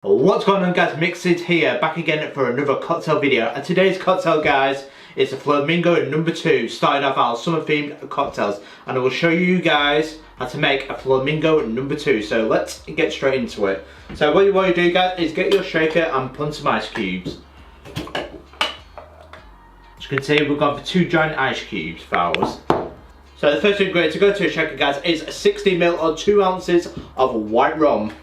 What's going on, guys? MixedSid here, back again for another cocktail video. And today's cocktail, guys, is a Flamingo No.2, starting off our summer themed cocktails. And I will show you guys how to make a Flamingo No.2. So let's get straight into it. So what you want to do, guys, is get your shaker and put some ice cubes. As you can see, we've gone for 2 giant ice cubes for ours. So the first ingredient to go to a shaker, guys, is 60 ml or 2 ounces of white rum.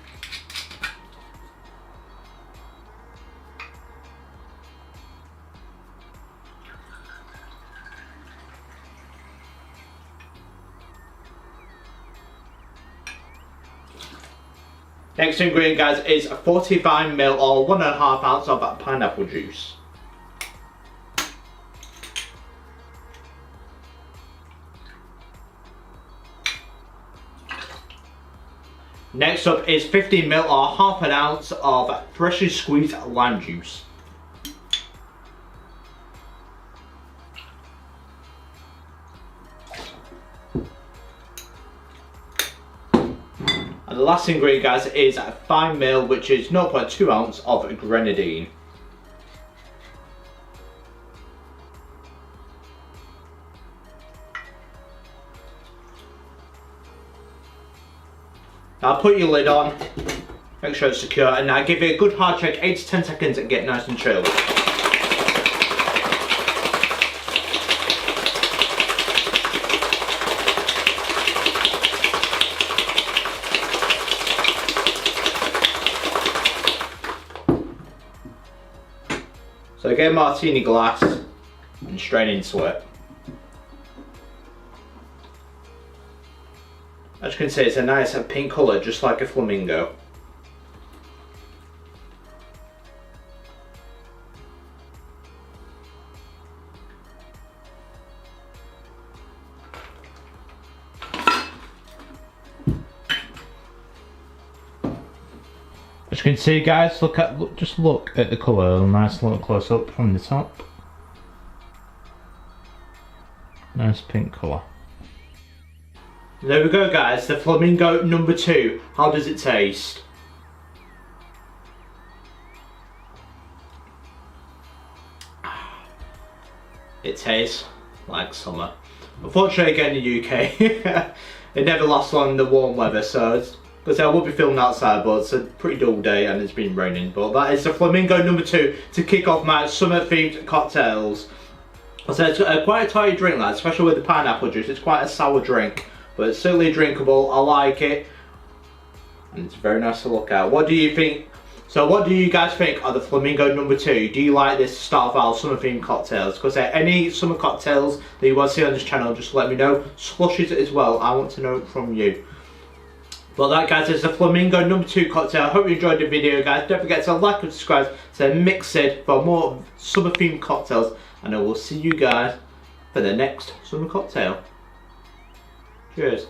Next ingredient, guys, is 45 ml or 1.5 ounce of pineapple juice. Next up is 50 ml or half an ounce of freshly squeezed lime juice. And the last ingredient, guys, is 5 ml, which is 0.2 ounce of Grenadine. Now put your lid on, make sure it's secure, and now give it a good hard shake, 8 to 10 seconds, and get nice and chilled. So get a Martini glass and strain into it. As you can see, it's a nice pink colour, just like a flamingo. As you can see, guys, just look at the colour, a nice little close up from the top. Nice pink colour. There we go, guys, the Flamingo No.2. How does it taste? It tastes like summer. Unfortunately, again in the UK, it never lasts long in the warm weather, so because I will be filming outside, but it's a pretty dull day and it's been raining. But that is the Flamingo No.2 to kick off my summer themed cocktails. So it's quite a tight drink, lads, especially with the pineapple juice. It's quite a sour drink, but it's certainly drinkable. I like it, and it's very nice to look at. What do you think? So what do you guys think of the Flamingo No.2? Do you like this to start off our summer themed cocktails? Because any summer cocktails that you want to see on this channel, just let me know. Slushes as well, I want to know from you. But that, guys, is the Flamingo No.2 cocktail. I hope you enjoyed the video, guys. Don't forget to like and subscribe to MixedSid for more summer themed cocktails, and I will see you guys for the next summer cocktail. Cheers.